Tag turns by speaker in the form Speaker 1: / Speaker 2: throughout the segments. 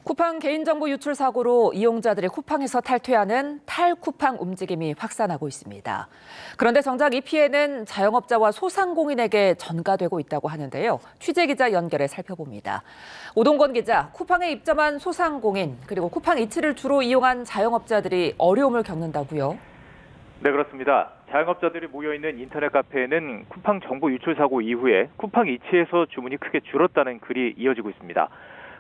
Speaker 1: 쿠팡 개인정보 유출 사고로 이용자들이 쿠팡에서 탈퇴하는 탈쿠팡 움직임이 확산하고 있습니다. 그런데 정작 이 피해는 자영업자와 소상공인에게 전가되고 있다고 하는데요. 취재기자 연결해 살펴봅니다. 오동건 기자, 쿠팡에 입점한 소상공인 그리고 쿠팡 이츠를 주로 이용한 자영업자들이 어려움을 겪는다고요?
Speaker 2: 네, 그렇습니다. 자영업자들이 모여있는 인터넷 카페에는 쿠팡 정보 유출 사고 이후에 쿠팡 이츠에서 주문이 크게 줄었다는 글이 이어지고 있습니다.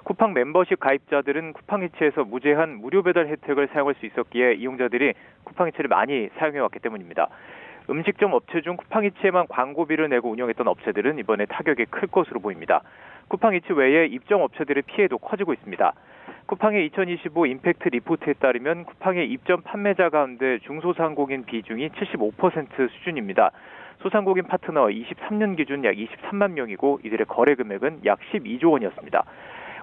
Speaker 2: 쿠팡 멤버십 가입자들은 쿠팡 이츠에서 무제한 무료 배달 혜택을 사용할 수 있었기에 이용자들이 쿠팡 이츠를 많이 사용해왔기 때문입니다. 음식점 업체 중 쿠팡 이츠에만 광고비를 내고 운영했던 업체들은 이번에 타격이 클 것으로 보입니다. 쿠팡 이츠 외에 입점 업체들의 피해도 커지고 있습니다. 쿠팡의 2025 임팩트 리포트에 따르면 쿠팡의 입점 판매자 가운데 중소상공인 비중이 75% 수준입니다. 소상공인 파트너 23년 기준 약 23만 명이고 이들의 거래 금액은 약 12조 원이었습니다.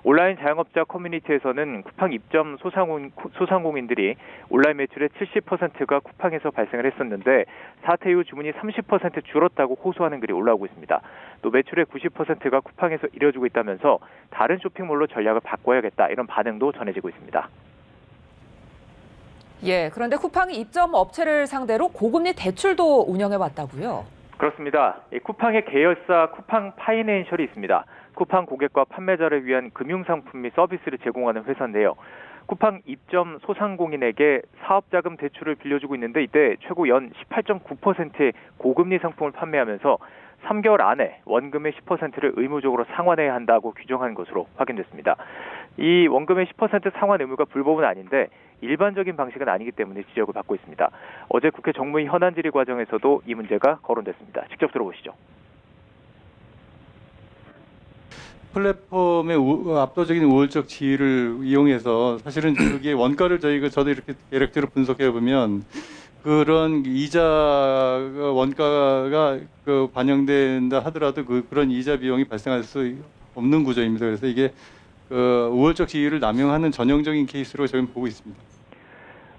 Speaker 2: 온라인 자영업자 커뮤니티에서는 쿠팡 입점 소상공인들이 온라인 매출의 70%가 쿠팡에서 발생을 했었는데 사태 이후 주문이 30% 줄었다고 호소하는 글이 올라오고 있습니다. 또 매출의 90%가 쿠팡에서 이뤄지고 있다면서 다른 쇼핑몰로 전략을 바꿔야겠다 이런 반응도 전해지고 있습니다.
Speaker 1: 그런데 쿠팡이 입점 업체를 상대로 고금리 대출도 운영해 왔다고요?
Speaker 2: 그렇습니다. 쿠팡의 계열사 쿠팡 파이낸셜이 있습니다. 쿠팡 고객과 판매자를 위한 금융상품 및 서비스를 제공하는 회사인데요. 쿠팡 입점 소상공인에게 사업자금 대출을 빌려주고 있는데 이때 최고 연 18.9%의 고금리 상품을 판매하면서 3개월 안에 원금의 10%를 의무적으로 상환해야 한다고 규정한 것으로 확인됐습니다. 이 원금의 10% 상환 의무가 불법은 아닌데 일반적인 방식은 아니기 때문에 지적을 받고 있습니다. 어제 국회 정무위 현안 질의 과정에서도 이 문제가 거론됐습니다. 직접 들어보시죠.
Speaker 3: 플랫폼의 압도적인 우월적 지위를 이용해서 사실은 그게 원가를 저도 이렇게 대략적으로 분석해 보면 그런 이자 원가가 반영된다 하더라도 그런 이자 비용이 발생할 수 없는 구조입니다. 그래서 이게 우월적 지위를 남용하는 전형적인 케이스로 저는 보고 있습니다.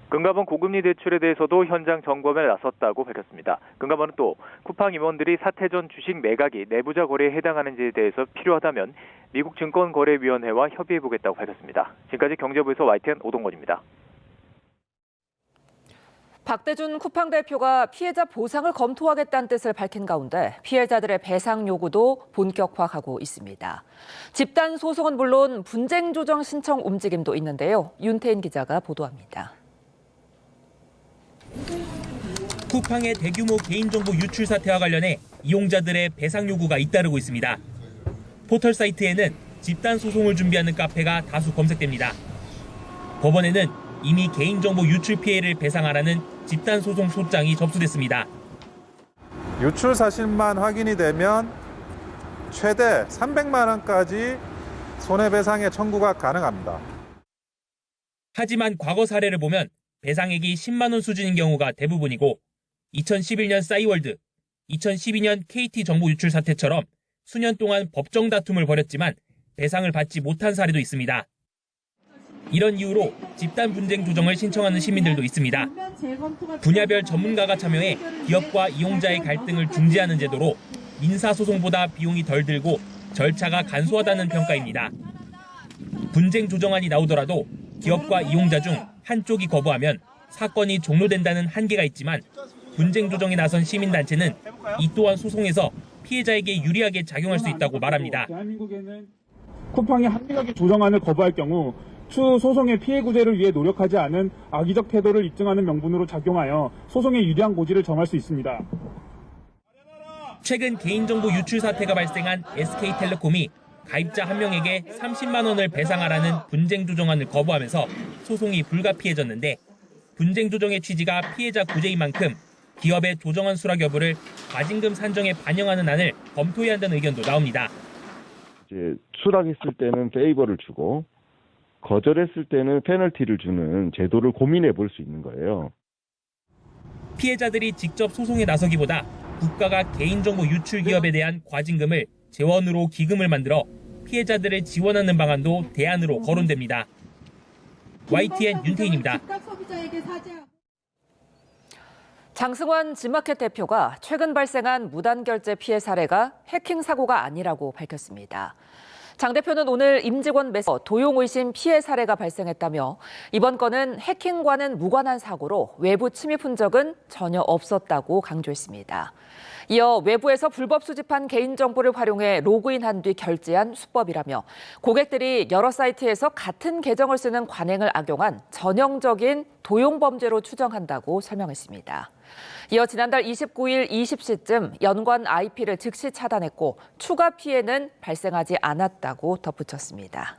Speaker 2: 금감원 고금리 대출에 대해서도 현장 점검에 나섰다고 밝혔습니다. 금감원은 또 쿠팡 임원들이 사태 전 주식 매각이 내부자 거래에 해당하는지에 대해서 필요하다면 미국 증권거래위원회와 협의해보겠다고 밝혔습니다. 지금까지 경제부에서 YTN 오동건입니다.
Speaker 1: 박대준 쿠팡 대표가 피해자 보상을 검토하겠다는 뜻을 밝힌 가운데 피해자들의 배상 요구도 본격화하고 있습니다. 집단 소송은 물론 분쟁 조정 신청 움직임도 있는데요. 윤태인 기자가 보도합니다.
Speaker 4: 쿠팡의 대규모 개인정보 유출 사태와 관련해 이용자들의 배상 요구가 잇따르고 있습니다. 포털 사이트에는 집단 소송을 준비하는 카페가 다수 검색됩니다. 법원에는 이미 개인정보 유출 피해를 배상하라는 집단 소송 소장이 접수됐습니다.
Speaker 5: 유출 사실만 확인이 되면 최대 300만 원까지 손해배상의 청구가 가능합니다.
Speaker 4: 하지만 과거 사례를 보면 배상액이 10만 원 수준인 경우가 대부분이고 2011년 싸이월드, 2012년 KT 정보 유출 사태처럼 수년 동안 법정 다툼을 벌였지만 배상을 받지 못한 사례도 있습니다. 이런 이유로 집단 분쟁 조정을 신청하는 시민들도 있습니다. 분야별 전문가가 참여해 기업과 이용자의 갈등을 중재하는 제도로 민사소송보다 비용이 덜 들고 절차가 간소하다는 평가입니다. 분쟁 조정안이 나오더라도 기업과 이용자 중 한쪽이 거부하면 사건이 종료된다는 한계가 있지만 분쟁 조정에 나선 시민단체는 이 또한 소송에서 피해자에게 유리하게 작용할 수 있다고 말합니다.
Speaker 6: 대한민국에는 쿠팡이 합리하게 조정안을 거부할 경우 추후 소송의 피해 구제를 위해 노력하지 않은 악의적 태도를 입증하는 명분으로 작용하여 소송의 유리한 고지를 정할 수 있습니다.
Speaker 4: 최근 개인정보 유출 사태가 발생한 SK텔레콤이 가입자 한 명에게 30만 원을 배상하라는 분쟁 조정안을 거부하면서 소송이 불가피해졌는데 분쟁 조정의 취지가 피해자 구제인 만큼 기업의 조정안 수락 여부를 과징금 산정에 반영하는 안을 검토해야 한다는 의견도 나옵니다.
Speaker 7: 이제 수락했을 때는 페이버를 주고 거절했을 때는 페널티를 주는 제도를 고민해 볼 수 있는 거예요.
Speaker 4: 피해자들이 직접 소송에 나서기보다 국가가 개인정보 유출 기업에 대한 과징금을 재원으로 기금을 만들어 피해자들을 지원하는 방안도 대안으로 거론됩니다. YTN 윤태인입니다.
Speaker 1: 장승환 지마켓 대표가 최근 발생한 무단결제 피해 사례가 해킹 사고가 아니라고 밝혔습니다. 장 대표는 오늘 임직원 매서 도용 의심 피해 사례가 발생했다며 이번 건은 해킹과는 무관한 사고로 외부 침입 흔적은 전혀 없었다고 강조했습니다. 이어 외부에서 불법 수집한 개인정보를 활용해 로그인한 뒤 결제한 수법이라며 고객들이 여러 사이트에서 같은 계정을 쓰는 관행을 악용한 전형적인 도용 범죄로 추정한다고 설명했습니다. 이어 지난달 29일 20시쯤 연관 IP를 즉시 차단했고 추가 피해는 발생하지 않았다고 덧붙였습니다.